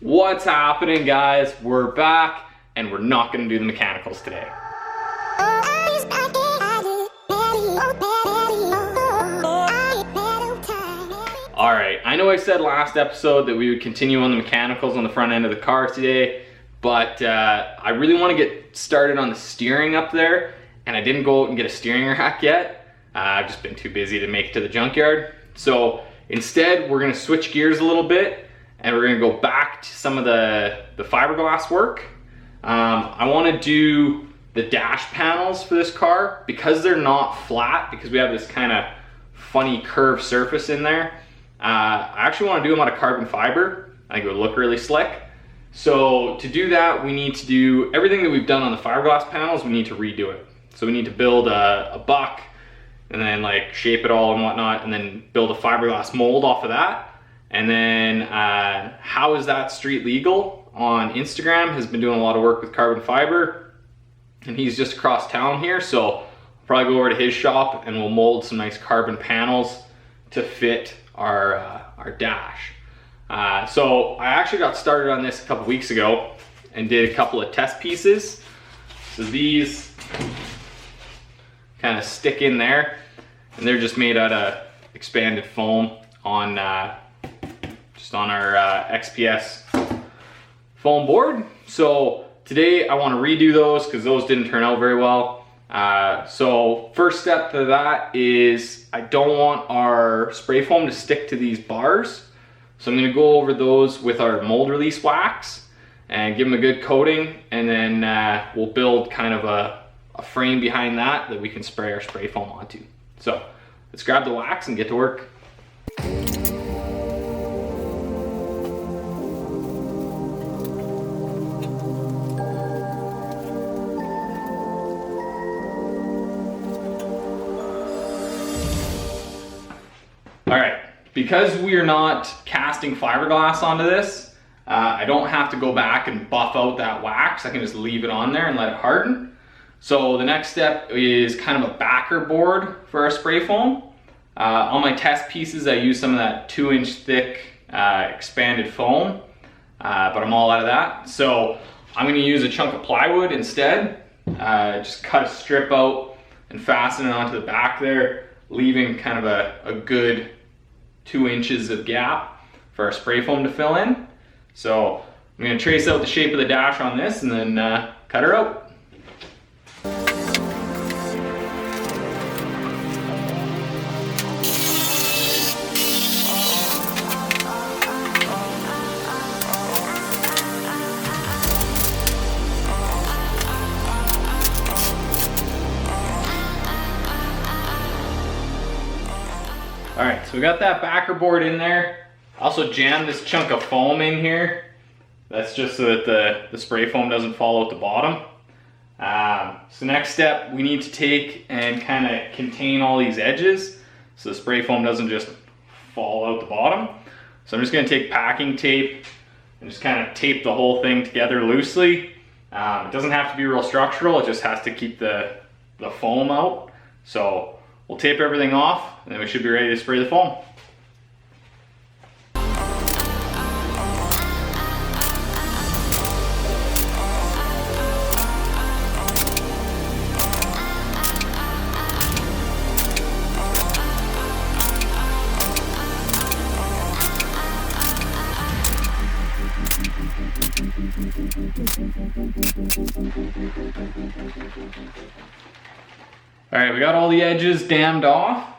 What's happening, guys? We're back and we're not gonna do the mechanicals today. Alright, I know I said last episode that we would continue on the mechanicals on the front end of the car today, but I really want to get started on the steering up there, and I didn't go out and get a steering rack yet. I've just been too busy to make it to the junkyard. So instead, we're gonna switch gears a little bit and we're gonna go back to some of the fiberglass work. I wanna do the dash panels for this car because they're not flat, because we have this kind of funny curved surface in there. I actually wanna do them out of carbon fiber. I think it would look really slick. So to do that, we need to do everything that we've done on the fiberglass panels, we need to redo it. So we need to build a buck and then like shape it all and whatnot, and then build a fiberglass mold off of that. And then How Is That Street Legal on Instagram has been doing a lot of work with carbon fiber, and he's just across town here, so I'll probably go over to his shop and we'll mold some nice carbon panels to fit our dash. So I actually got started on this a couple weeks ago and did a couple of test pieces. So these kind of stick in there, and they're just made out of expanded foam on just on our XPS foam board. So today I want to redo those because those didn't turn out very well. So first step to that is I don't want our spray foam to stick to these bars. So I'm going to go over those with our mold release wax and give them a good coating, and then we'll build kind of a frame behind that we can spray our spray foam onto. So let's grab the wax and get to work. All right, because we are not casting fiberglass onto this, I don't have to go back and buff out that wax. I can just leave it on there and let it harden. So the next step is kind of a backer board for our spray foam. On my test pieces, I use some of that 2-inch thick expanded foam, but I'm all out of that. So I'm gonna use a chunk of plywood instead. Just cut a strip out and fasten it onto the back there, leaving kind of a good 2 inches of gap for our spray foam to fill in. So I'm gonna trace out the shape of the dash on this and then cut her out. All right, so we got that backer board in there. Also jammed this chunk of foam in here. That's just so that the spray foam doesn't fall out the bottom. So next step, we need to take and kind of contain all these edges so the spray foam doesn't just fall out the bottom. So I'm just gonna take packing tape and just kind of tape the whole thing together loosely. It doesn't have to be real structural, it just has to keep the foam out. So we'll tape everything off and then we should be ready to spray the foam. All right, we got all the edges dammed off.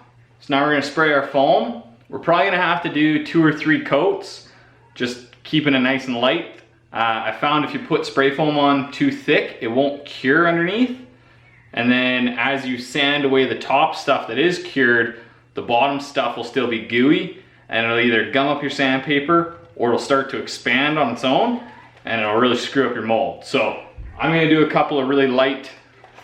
So now we're gonna spray our foam. We're probably gonna have to do 2 or 3 coats, just keeping it nice and light. I found if you put spray foam on too thick, it won't cure underneath. And then as you sand away the top stuff that is cured, the bottom stuff will still be gooey, and it'll either gum up your sandpaper or it'll start to expand on its own, and it'll really screw up your mold. So I'm gonna do a couple of really light,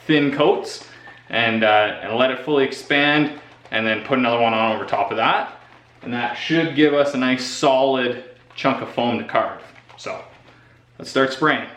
thin coats and let it fully expand, and then put another one on over top of that. And that should give us a nice solid chunk of foam to carve. So let's start spraying.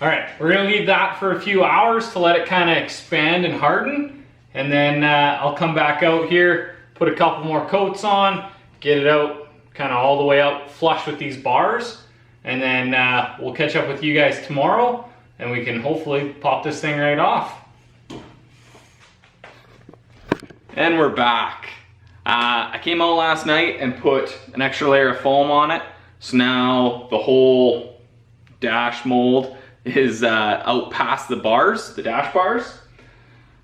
All right, we're gonna leave that for a few hours to let it kind of expand and harden. And then I'll come back out here, put a couple more coats on, get it out kind of all the way out flush with these bars. And then we'll catch up with you guys tomorrow and we can hopefully pop this thing right off. And we're back. I came out last night and put an extra layer of foam on it. So now the whole dash mold is out past the bars, the dash bars.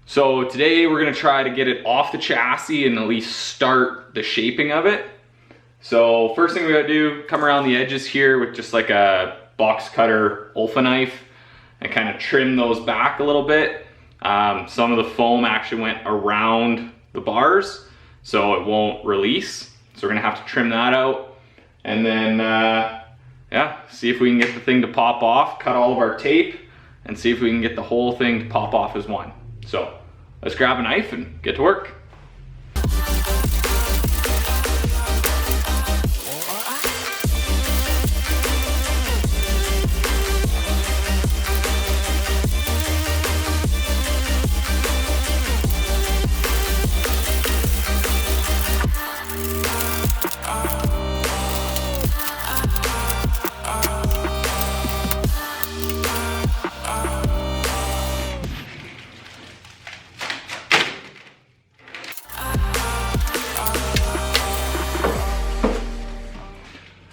So today we're gonna try to get it off the chassis and at least start the shaping of it. So first thing we gotta do, come around the edges here with just like a box cutter Olfa knife and kind of trim those back a little bit. Some of the foam actually went around the bars, so it won't release. So we're gonna have to trim that out. And then, yeah, see if we can get the thing to pop off, cut all of our tape, and see if we can get the whole thing to pop off as one. So let's grab a knife and get to work.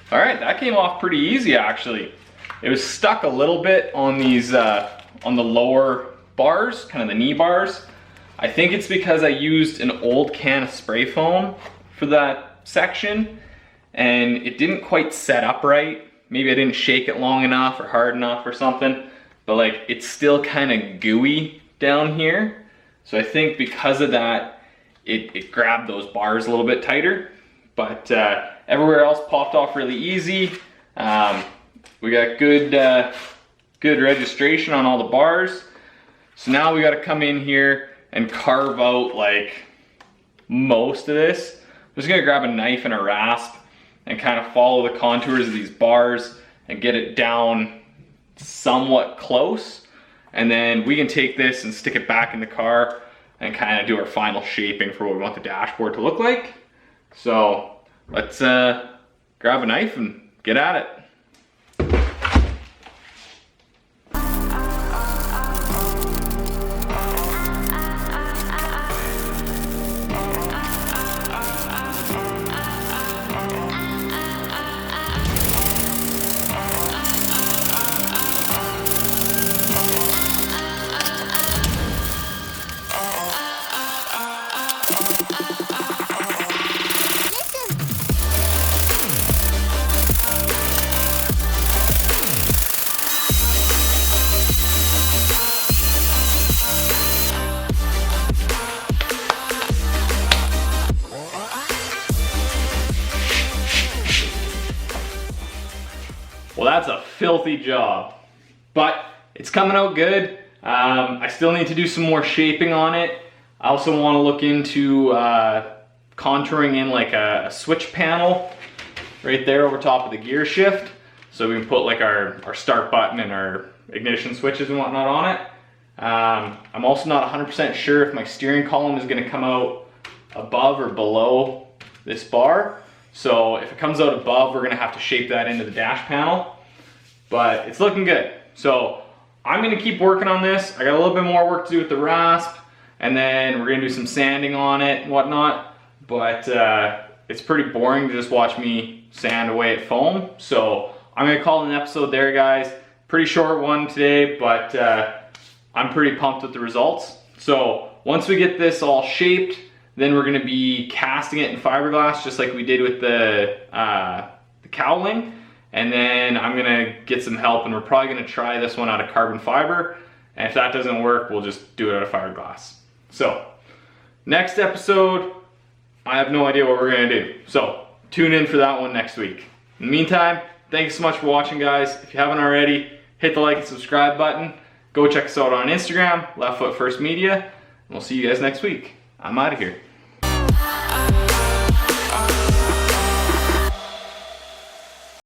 All right, that came off pretty easy actually. It was stuck a little bit on these, on the lower bars, kind of the knee bars. I think it's because I used an old can of spray foam for that section and it didn't quite set up right. Maybe I didn't shake it long enough or hard enough or something, but like it's still kind of gooey down here. So I think because of that, it grabbed those bars a little bit tighter. But everywhere else popped off really easy. We got good registration on all the bars. So now we got to come in here and carve out like most of this. I'm just gonna grab a knife and a rasp and kind of follow the contours of these bars and get it down somewhat close. And then we can take this and stick it back in the car and kind of do our final shaping for what we want the dashboard to look like. So let's grab a knife and get at it. Well, that's a filthy job, but it's coming out good. I still need to do some more shaping on it. I also want to look into contouring in like a switch panel right there over top of the gear shift, so we can put like our start button and our ignition switches and whatnot on it. I'm also not 100% sure if my steering column is going to come out above or below this bar. So if it comes out above, we're gonna have to shape that into the dash panel, but it's looking good. So I'm gonna keep working on this. I got a little bit more work to do with the rasp, and then we're gonna do some sanding on it and whatnot, but it's pretty boring to just watch me sand away at foam. So I'm gonna call it an episode there, guys. Pretty short one today, but I'm pretty pumped with the results. So once we get this all shaped, then we're gonna be casting it in fiberglass just like we did with the cowling. And then I'm gonna get some help and we're probably gonna try this one out of carbon fiber. And if that doesn't work, we'll just do it out of fiberglass. So next episode, I have no idea what we're gonna do. So tune in for that one next week. In the meantime, thanks so much for watching, guys. If you haven't already, hit the like and subscribe button. Go check us out on Instagram, Leftfootfirst Media, and we'll see you guys next week. I'm out of here.